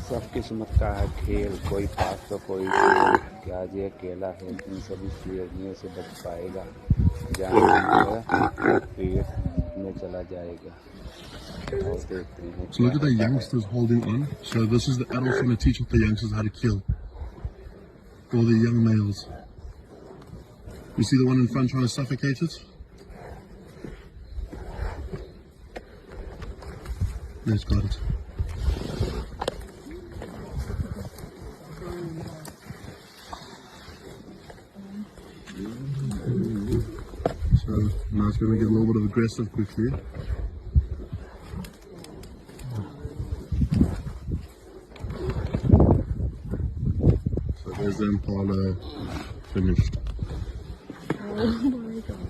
सब किस्मत का है खेल, कोई पास तो कोई फेल। क्या ये अकेला है इन सभी शेरनियों से बच पाएगा? जान पेट में चला जाएगा। और देखते हैं So look at the youngsters holding on. So this is the adults trying to teach the youngsters how to kill. All the young males. You see the one in front trying to suffocate it? Let's got it. So now it's going to get a little bit of aggressive quickly. So there's the impala finished. Oh my god.